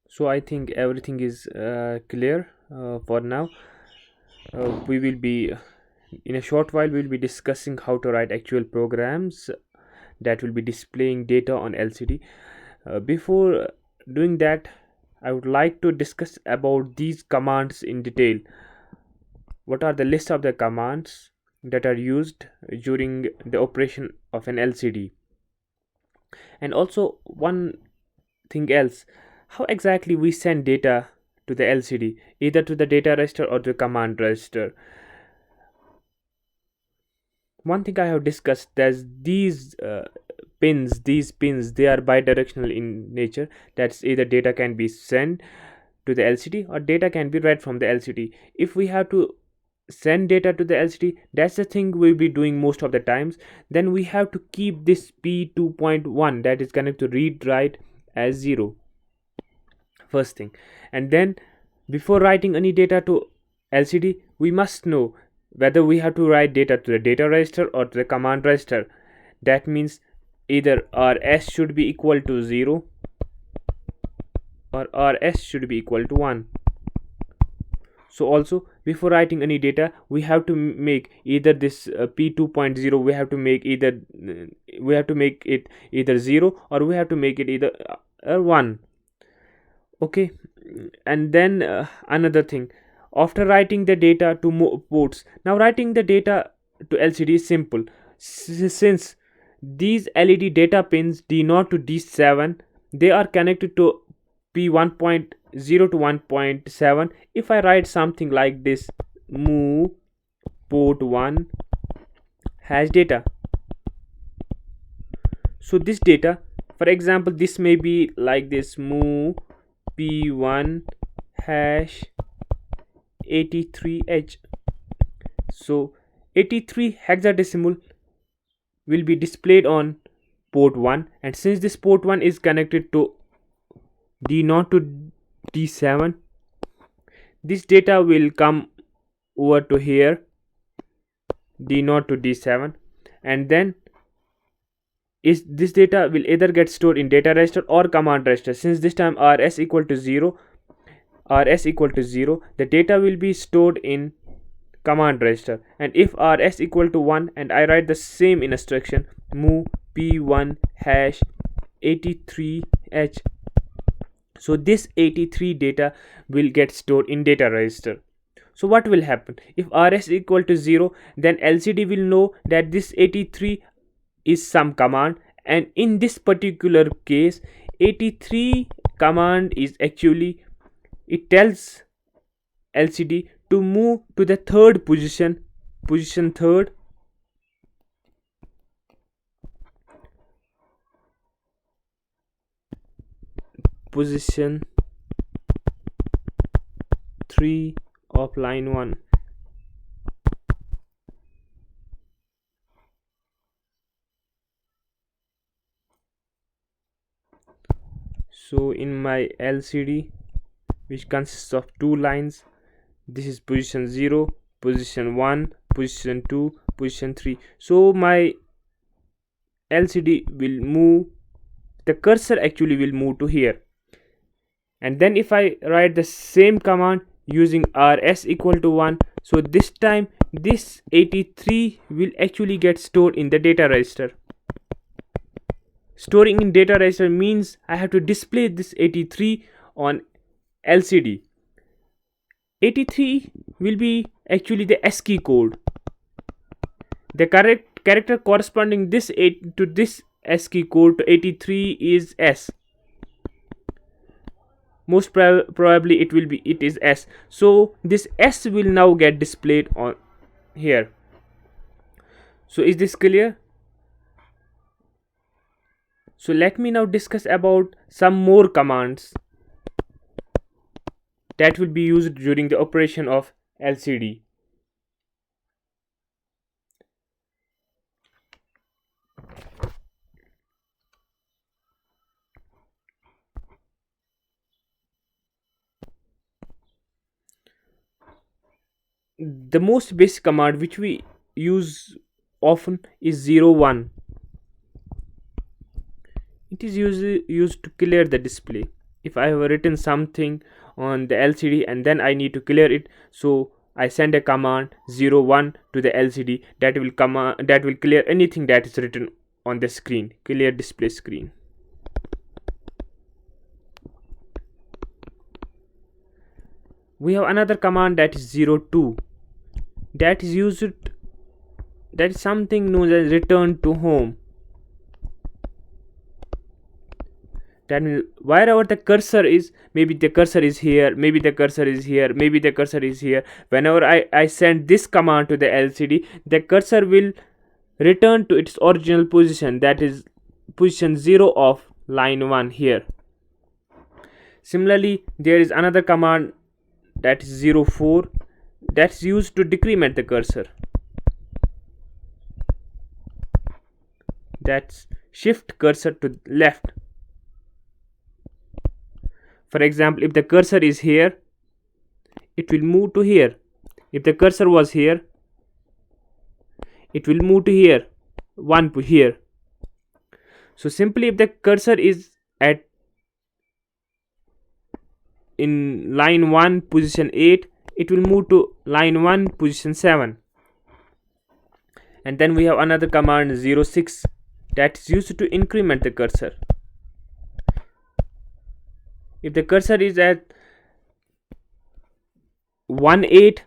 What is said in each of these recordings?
So I think everything is clear for now. We will be in a short while we will be discussing how to write actual programs that will be displaying data on LCD. Before doing that, I would like to discuss about these commands in detail. What are the list of the commands that are used during the operation of an LCD? And also one thing else, how exactly we send data to the LCD, either to the data register or the command register. One thing I have discussed, there's these pins, they are bidirectional in nature. That's either data can be sent to the LCD or data can be read from the LCD. If we have to send data to the LCD, that's the thing we'll be doing most of the times. Then we have to keep this P2.1 that is connected to read write as 0 first thing. And then before writing any data to LCD, we must know whether we have to write data to the data register or to the command register. That means either rs should be equal to 0 or rs should be equal to 1. So also before writing any data, we have to make either this p2.0, we have to make it either 0 or we have to make it either 1. Okay. And then another thing, after writing the data to ports, now writing the data to LCD is simple. Since these LED data pins D0 to D7, they are connected to P1.0 to 1.7. If I write something like this, move port 1 has data, so this data, for example, this may be like this, move P1 hash 83h. So 83 hexadecimal will be displayed on port 1, and since this port 1 is connected to D0 to D7, this data will come over to here, D0 to D7, and then is this data will either get stored in data register or command register. Since this time rs equal to 0, the data will be stored in command register. And if rs equal to 1 and I write the same instruction, move p1 hash 83h, so this 83 data will get stored in data register. So what will happen if rs equal to 0? Then LCD will know that this 83 is some command, and in this particular case 83 command is actually, it tells LCD to move to the third position, position 3rd, position 3 of line 1. So in my LCD, which consists of 2 lines, this is position 0, position 1, position 2, position 3. So my LCD will move, the cursor actually will move to here. And then if I write the same command using rs equal to 1, so this time this 83 will actually get stored in the data register. Storing in data register means I have to display this 83 on LCD. 83 will be actually the ASCII code. The correct character corresponding this 8 to this ASCII code to 83 is S. Most probably it is S. So this S will now get displayed on here. So is this clear? So let me now discuss about some more commands that will be used during the operation of LCD. The most basic command which we use often is 01. It is used to clear the display. if I have written something on the LCD and then I need to clear it, so I send a command 01 to the LCD that will clear anything that is written on the screen, clear display screen. We have another command that is 02, that is used that is something known as return to home. That means wherever the cursor is, maybe the cursor is here, maybe the cursor is here, maybe the cursor is here. Whenever I send this command to the LCD, the cursor will return to its original position, that is position 0 of line 1 here. Similarly, there is another command that is 04, that's used to decrement the cursor. That's shift cursor to left. For example, if the cursor is here, it will move to here. If the cursor was here, it will move to here, one here. So simply, if the cursor is at in line 1 position 8, it will move to line 1 position 7. And then we have another command 06, that is used to increment the cursor. If the cursor is at 1 8,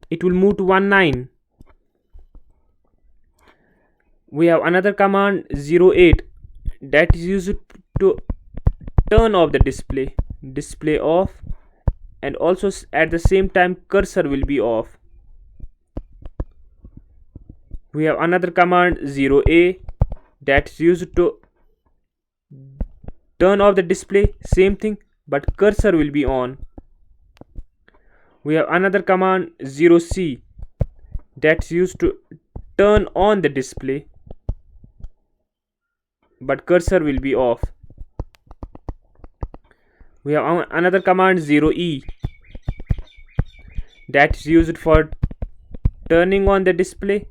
it will move to 1 9. We have another command 08, that is used to turn off the display off, and also at the same time cursor will be off. We have another command 0a, that's used to turn off the display, same thing, but cursor will be on. We have another command 0c, that's used to turn on the display, but cursor will be off. We have another command 0e, that's used for turning on the display,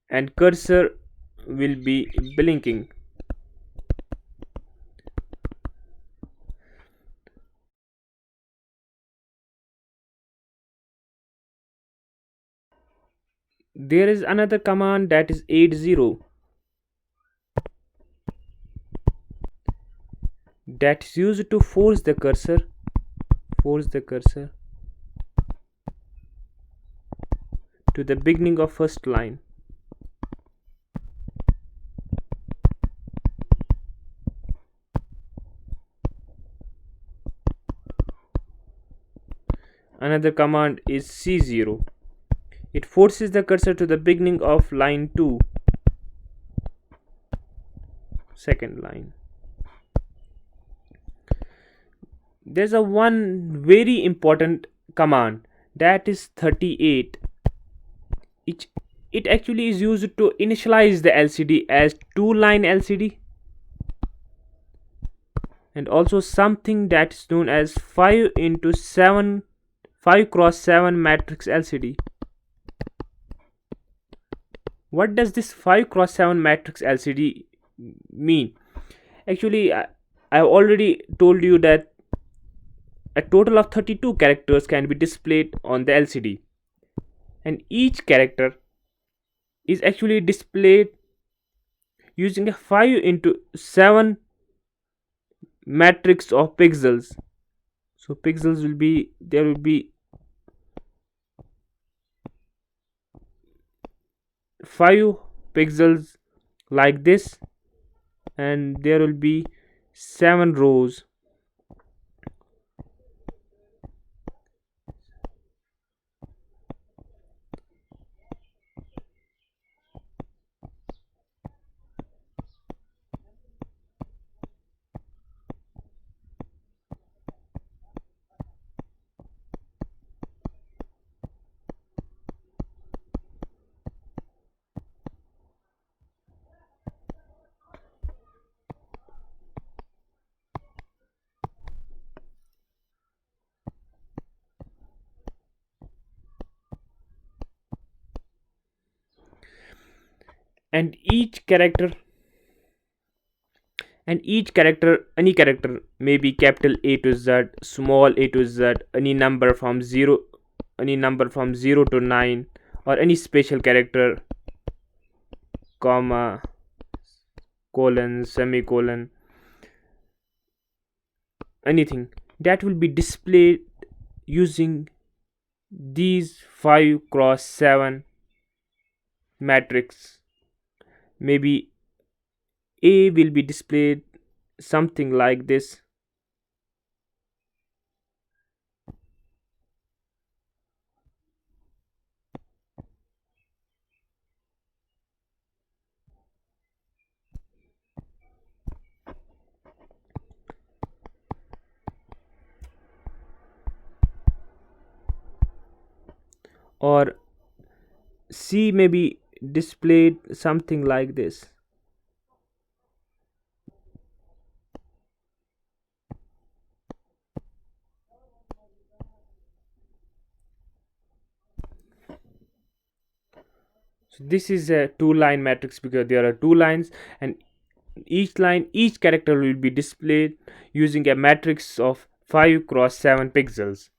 and cursor will be blinking. There is another command that is 80, that's used to force the cursor to the beginning of first line. Another command is C0, it forces the cursor to the beginning of line 2, second line. There's a one very important command, that is 38. It actually is used to initialize the LCD as 2-line LCD, and also something that is known as 5 cross 7 matrix LCD. What does this 5 cross 7 matrix LCD mean? Actually, I have already told you that a total of 32 characters can be displayed on the LCD, and each character is actually displayed using a 5 into 7 matrix of pixels. So pixels will be, there will be 5 pixels like this, and there will be 7 rows. And each character and each character, any character, may be capital A to Z, small a to Z, any number from 0, any number from 0 to 9, or any special character, comma, colon, semicolon, anything that will be displayed using these 5 cross 7 matrix. Maybe A will be displayed something like this, or C may be displayed something like this. So this is a two line matrix because there are two lines, and each line, each character will be displayed using a matrix of 5 cross 7 pixels.